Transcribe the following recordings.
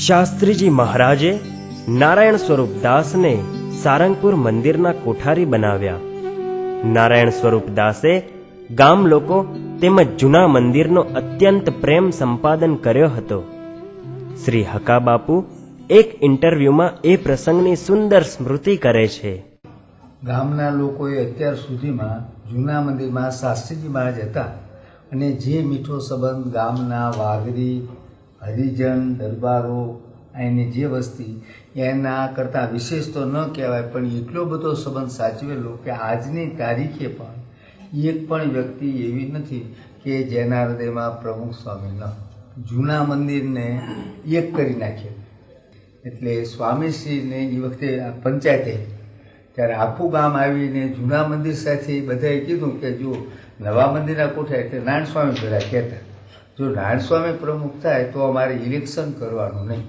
શાસ્ત્રીજી મહારાજે નારાયણ સ્વરૂપ દાસને સારંગપુર મંદિરના કોઠારી બનાવ્યા. નારાયણ સ્વરૂપ દાસે ગામ લોકો તેમજ જૂના મંદિરનો અત્યંત પ્રેમ સંપાદન કર્યો હતો. શ્રી હકા બાપુ એક ઇન્ટરવ્યુમાં એ પ્રસંગની સુંદર સ્મૃતિ કરે છે. ગામના લોકોએ અત્યાર સુધીમાં જૂના મંદિરમાં શાસ્ત્રીજી મહારાજ હતા અને જે મીઠો સંબંધ ગામના વાઘરી, હરિજન, દરબારો, અહીંની જે વસ્તી એના કરતાં વિશેષ તો ન કહેવાય, પણ એટલો બધો સંબંધ સાચવેલો કે આજની તારીખે પણ એક પણ વ્યક્તિ એવી નથી કે જેના હૃદયમાં પ્રમુખ સ્વામી ન. જૂના મંદિરને એક કરી નાખ્યું. એટલે સ્વામીશ્રીને એ વખતે પંચાયતે ત્યારે આખું ગામ આવીને જૂના મંદિર સાથે બધાએ કીધું કે જો નવા મંદિરના કોઠા એટલે નારાયણ સ્વામી બધા કહેતા, જો નારાયણ સ્વામી પ્રમુખ થાય તો અમારે ઇલેક્શન કરવાનું નહીં.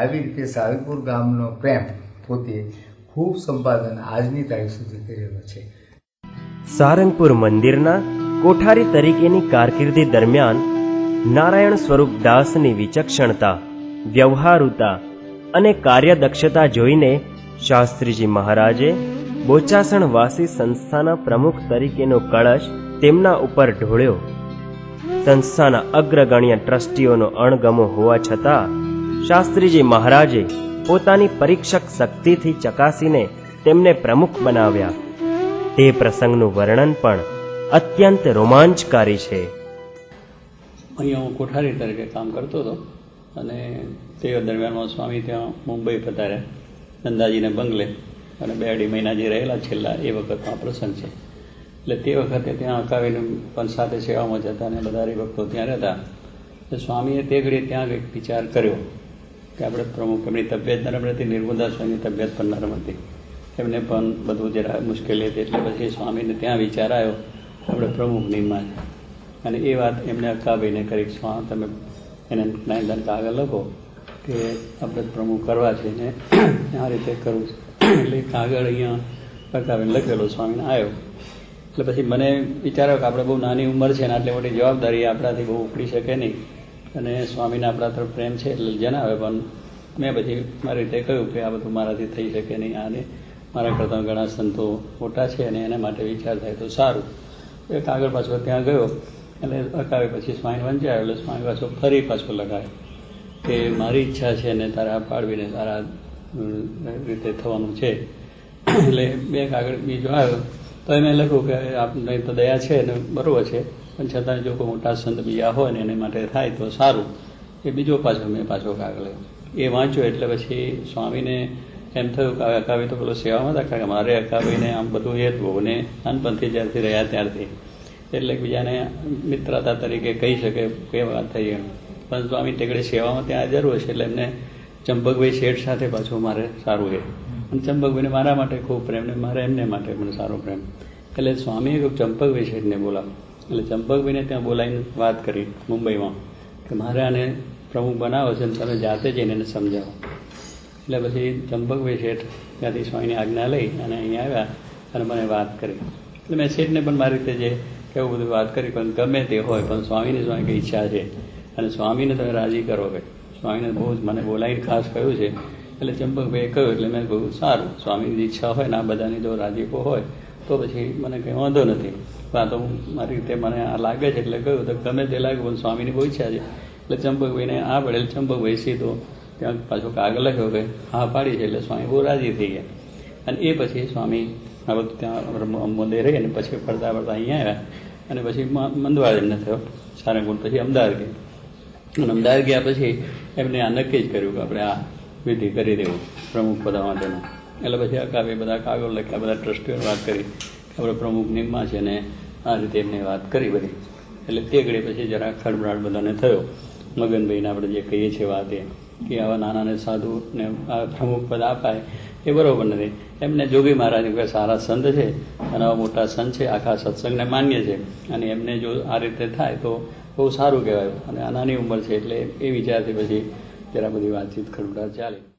આવી રીતે સારંગપુર ગામનો પ્રેમ પોતે ખૂબ સંપાદન આજની તારીખ સુધી કરેલો છે. સારંગપુર મંદિરના કોઠારી તરીકેની કારકિર્દી દરમિયાન નારાયણ સ્વરૂપ દાસની વિચક્ષણતા, વ્યવહારુતા અને કાર્યદક્ષતા જોઈને શાસ્ત્રીજી મહારાજે બોચાસણવાસી સંસ્થાના પ્રમુખ તરીકેનો કળશ તેમના ઉપર ઢોળ્યો. સંસ્થાના અગ્રગણ્ય ટ્રસ્ટીઓનો અણગમો હોવા છતાં શાસ્ત્રીજી મહારાજે પોતાની પરીક્ષક શક્તિથી ચકાસીને તેમને પ્રમુખ બનાવ્યા. તે પ્રસંગનું વર્ણન પણ અત્યંત રોમાંચકારી છે. અહીંયા હું કોઠારી તરીકે કામ કરતો હતો અને તે દરમિયાનમાં સ્વામી ત્યાં મુંબઈ પધાર્યા નંદાજીને બંગલે અને 2-2.5 મહિના જે રહેલા છેલ્લા એ વખતનો પ્રસંગ છે. એટલે તે વખતે ત્યાં અકાવીને પણ સાથે સેવામાં જતા અને બધા ભક્તો ત્યાં રહેતા. એટલે સ્વામીએ તે ઘડીએ ત્યાં કંઈક વિચાર કર્યો કે આપણે પ્રમુખ, એમની તબિયત નરમ હતી, નિર્મુદા સ્વામીની તબિયત પણ નરમ હતી, એમને પણ બધું જરા મુશ્કેલી હતી. એટલે પછી સ્વામીને ત્યાં વિચાર આવ્યો આપણે પ્રમુખ નિમા છે. અને એ વાત એમને અકાભાઈને કરી, સ્વામી તમે એને જ્ઞાનદાન કાગળ લખો કે આપણે પ્રમુખ કરવા છે ને આ રીતે કરવું છે. એટલે કાગળ અહીંયા અકાભાઈને લખેલો, સ્વામીને આવ્યો. એટલે પછી મને વિચાર્યો કે આપણે બહુ નાની ઉંમર છે ને આટલી મોટી જવાબદારી આપણાથી બહુ ઉપડી શકે નહીં અને સ્વામીને આપણા તરફ પ્રેમ છે એટલે જણાવે. પણ મેં પછી મારી રીતે કહ્યું કે આ બધું મારાથી થઈ શકે નહીં, આને મારા કરતાં ઘણા સંતો મોટા છે અને એના માટે વિચાર થાય તો સારું. એ કાગળ પાછો ત્યાં ગયો એટલે અકાવે પછી સ્વામી વંચાયો. એટલે સ્વામી પાછો ફરી પાછો લગાવ્યો કે મારી ઈચ્છા છે ને તારે આ પાડવીને તારા રીતે થવાનું છે. એટલે 2 કાગળ બીજો આવ્યો તો મેં લખ્યું કે આપણે તો દયા છે ને બરાબર છે, પણ છતાં જો કોઈ મોટા સંત બીજા હોય ને એને માટે થાય તો સારું. એ બીજો મેં પાછો કાગળ એ વાંચ્યો. એટલે પછી સ્વામીને એમ થયું કે અકાવી તો પેલો સેવામાં હતા, કારણ કે મારે અકાવીને આમ બધું એ હતું ને નાનપણથી જ્યારથી રહ્યા ત્યારથી એટલે બીજાને મિત્રતા તરીકે કહી શકે કે વાત થઈ એમ. પણ સ્વામી ટેકડે સેવામાં ત્યાં હાજર હોય છે એટલે એમને ચંપકભાઈ શેઠ સાથે પાછું મારે સારું છે અને ચંપકભાઈને મારા માટે ખૂબ પ્રેમ ને મારે એમને માટે મને સારો પ્રેમ. એટલે સ્વામીએ કહ્યું ચંપકભાઈ શેઠને બોલાવો. એટલે ચંપકભાઈને ત્યાં બોલાવીને વાત કરી મુંબઈમાં કે મારે આને પ્રમુખ બનાવો છે અને તમે જાતે જઈને એને સમજાવો. એટલે પછી ચંપકભાઈ શેઠ ત્યાંથી સ્વામીની આજ્ઞા લઈ અને અહીંયા આવ્યા અને મને વાત કરી. એટલે મેં શેઠને પણ મારી રીતે જે કેવું બધું વાત કરી, પણ ગમે તે હોય પણ સ્વામીની કંઈ ઈચ્છા છે અને સ્વામીને તમે રાજી કરો કે સ્વામીને બહુ જ મને બોલાવીને ખાસ કહ્યું છે. એટલે ચંપકભાઈએ કહ્યું એટલે મેં કહ્યું સારું, સ્વામીની ઈચ્છા હોય ને આ બધાની જો રાજીપો હોય તો પછી મને કંઈ વાંધો નથી. આ તો મારી રીતે મને આ લાગે છે એટલે કહ્યું તો ગમે તે લાગે પણ સ્વામીની બહુ ઈચ્છા છે. એટલે ચંપકભાઈને આ પડે ચંપકભાઈ સીધો ત્યાં પાછો કાગળ લખ્યો કે હા પાડી છે. એટલે સ્વામી બહુ રાજી થઈ ગયા અને એ પછી સ્વામી આ બધું ત્યાં મોદે રહી અને પછી ફરતા અહીંયા આવ્યા અને પછી મંદવાડ એમને થયો સારંગપુર. પછી અમદાવાદ ગયા અને અમદાવાદ ગયા પછી એમને આ નક્કી જ કર્યું કે આપણે આ વિધિ કરી દેવું પ્રમુખ પદા માટેનું. એટલે પછી અકાવે બધા કાગળ લખ્યા, બધા ટ્રસ્ટીઓને વાત કરી કે આપણે પ્રમુખ નિમા છે ને આ રીતે એમને વાત કરી બધી. એટલે તે ઘડી પછી જરા ખડબડાટ બધાને થયો. મગનભાઈને આપણે જે કહીએ છીએ વાત એ કે આવા નાનાને સાધુને આ પ્રમુખ પદ અપાય એ બરાબર નથી. એમને જોગી મહારાજ સારા સંત છે અને આવા મોટા સંત છે, આખા સત્સંગને માન્ય છે અને એમને જો આ રીતે થાય તો બહુ સારું કહેવાય અને આ નાની ઉંમર છે એટલે એ વિચારથી પછી જરા બધી વાતચીત ખડબડાટ ચાલી.